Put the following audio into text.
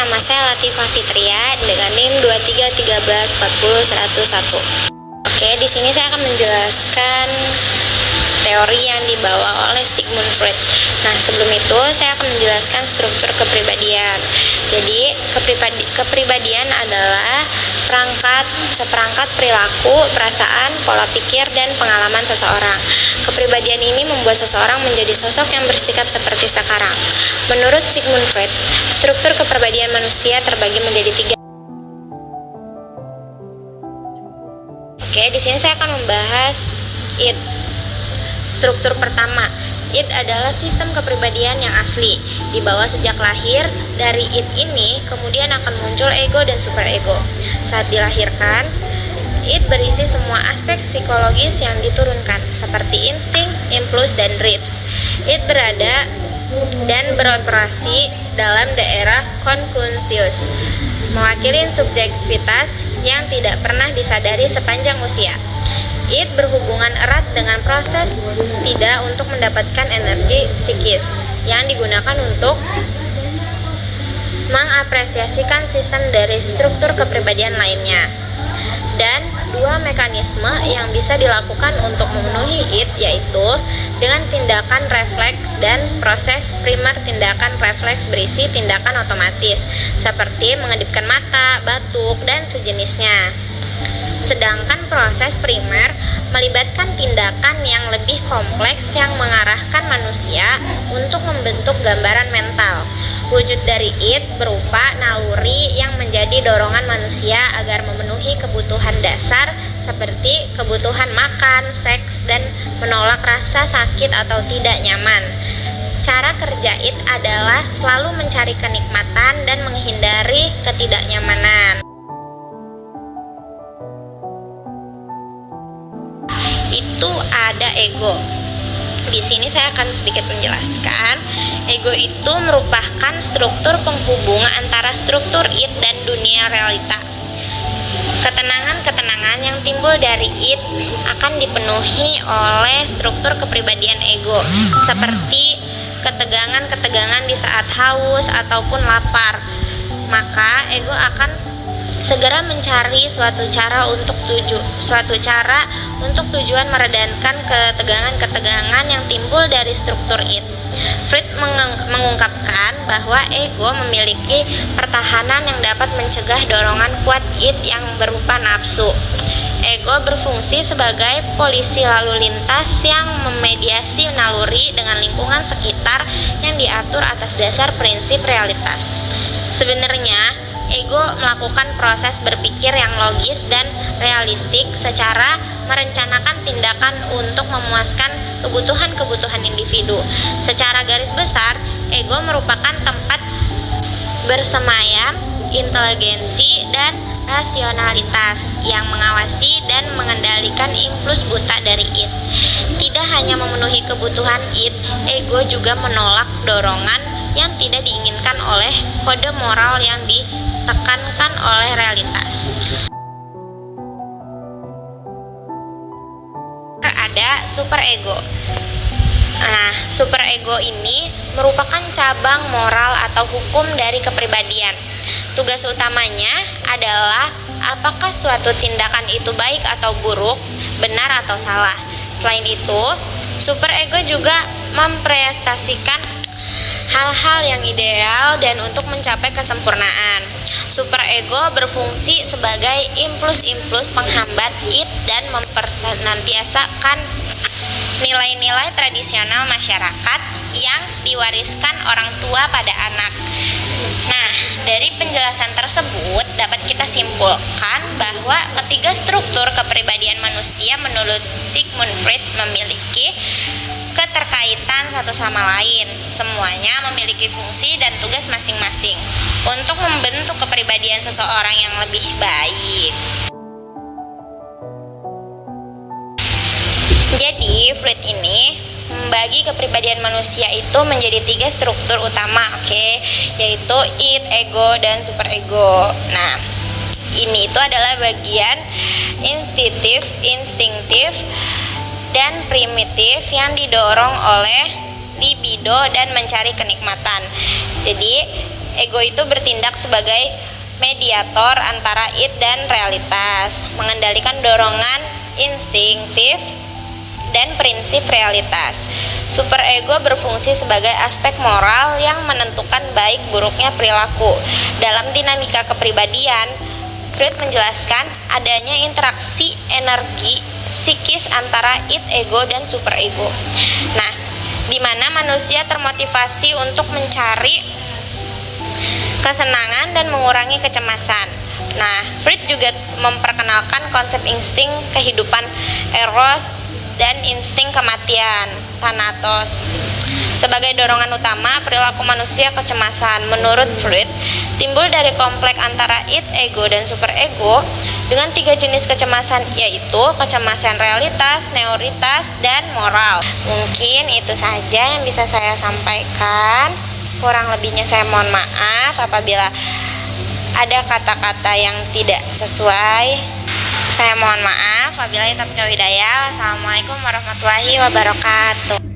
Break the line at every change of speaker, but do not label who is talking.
nama saya Latifah Fitria dengan NIM 2313400101. Oke, di sini saya akan menjelaskan teori yang dibawa oleh Sigmund Freud. Nah, sebelum itu saya akan menjelaskan struktur kepribadian. Jadi, kepribadian adalah seperangkat perilaku, perasaan, pola pikir, dan pengalaman seseorang. Kepribadian ini membuat seseorang menjadi sosok yang bersikap seperti sekarang. Menurut Sigmund Freud, struktur kepribadian manusia terbagi menjadi 3. Oke, di sini saya akan membahas id. Struktur pertama, id adalah sistem kepribadian yang asli, dibawa sejak lahir. Dari id ini kemudian akan muncul ego dan superego. Saat dilahirkan, id berisi semua aspek psikologis yang diturunkan, seperti insting, impuls, dan drives. Id berada dan beroperasi dalam daerah konsensus, mewakili subjektivitas yang tidak pernah disadari sepanjang usia. Id berhubungan erat dengan proses tidak untuk mendapatkan energi psikis yang digunakan untuk mengapresiasikan sistem dari struktur kepribadian lainnya. Dan dua mekanisme yang bisa dilakukan untuk memenuhi id, yaitu dengan tindakan refleks dan proses primer. Tindakan refleks berisi tindakan otomatis seperti mengedipkan mata, batuk, dan sejenisnya. Sedangkan proses primer melibatkan tindakan yang lebih kompleks yang mengarahkan manusia untuk membentuk gambaran mental. Wujud dari id berupa naluri yang menjadi dorongan manusia agar memenuhi kebutuhan dasar seperti kebutuhan makan, seks, dan menolak rasa sakit atau tidak nyaman. Cara kerja id adalah selalu mencari kenikmatan dan menghindari ketidaknyamanan. Itu ada ego. Di sini saya akan sedikit menjelaskan. Ego itu merupakan struktur penghubung antara struktur id dan dunia realita. Ketenangan yang timbul dari id akan dipenuhi oleh struktur kepribadian ego, seperti ketegangan di saat haus ataupun lapar. Maka ego akan segera mencari suatu cara untuk tujuan meredakan ketegangan yang timbul dari struktur id. Freud mengungkapkan bahwa ego memiliki pertahanan yang dapat mencegah dorongan kuat id yang berupa nafsu. Ego berfungsi sebagai polisi lalu lintas yang memediasi naluri dengan lingkungan sekitar yang diatur atas dasar prinsip realitas. Sebenarnya ego melakukan proses berpikir yang logis dan realistik secara merencanakan tindakan untuk memuaskan kebutuhan individu. Secara garis besar, ego merupakan tempat bersemayam inteligensi dan rasionalitas yang mengawasi dan mengendalikan impuls buta dari id. Tidak hanya memenuhi kebutuhan id, ego juga menolak dorongan yang tidak diinginkan oleh kode moral yang ditekankan oleh realitas. Ada superego. Nah, superego ini merupakan cabang moral atau hukum dari kepribadian. Tugas utamanya adalah apakah suatu tindakan itu baik atau buruk, benar atau salah. Selain itu, superego juga mempresentasikan hal-hal yang ideal dan untuk mencapai kesempurnaan. Superego berfungsi sebagai impuls penghambat id dan mempersenantiasakan nilai-nilai tradisional masyarakat yang diwariskan orang tua pada anak. Nah, dari penjelasan tersebut dapat kita simpulkan bahwa ketiga struktur kepribadian manusia menurut Sigmund Freud memiliki keterkaitan satu sama lain. Semuanya memiliki fungsi dan tugas masing-masing untuk membentuk kepribadian seseorang yang lebih baik. Jadi, Freud ini membagi kepribadian manusia itu menjadi 3 struktur utama, yaitu id, ego, dan superego. Nah, ini itu adalah bagian instingtif, dan primitif yang didorong oleh libido dan mencari kenikmatan. Jadi, ego itu bertindak sebagai mediator antara id dan realitas, mengendalikan dorongan instinktif dan prinsip realitas. Superego berfungsi sebagai aspek moral yang menentukan baik buruknya perilaku. Dalam dinamika kepribadian, Freud menjelaskan adanya interaksi energi psikis antara id, ego, dan superego. Nah, di mana manusia termotivasi untuk mencari kesenangan dan mengurangi kecemasan. Nah, Freud juga memperkenalkan konsep insting kehidupan eros dan insting kematian thanatos sebagai dorongan utama perilaku manusia. Kecemasan menurut Freud timbul dari kompleks antara id, ego, dan superego dengan 3 jenis kecemasan, yaitu kecemasan realitas, neuritas, dan moral. Mungkin itu saja yang bisa saya sampaikan. Kurang lebihnya saya mohon maaf apabila ada kata-kata yang tidak sesuai. Saya mohon maaf. Wabillahi taufiq wal hidayah. Wassalamualaikum warahmatullahi wabarakatuh.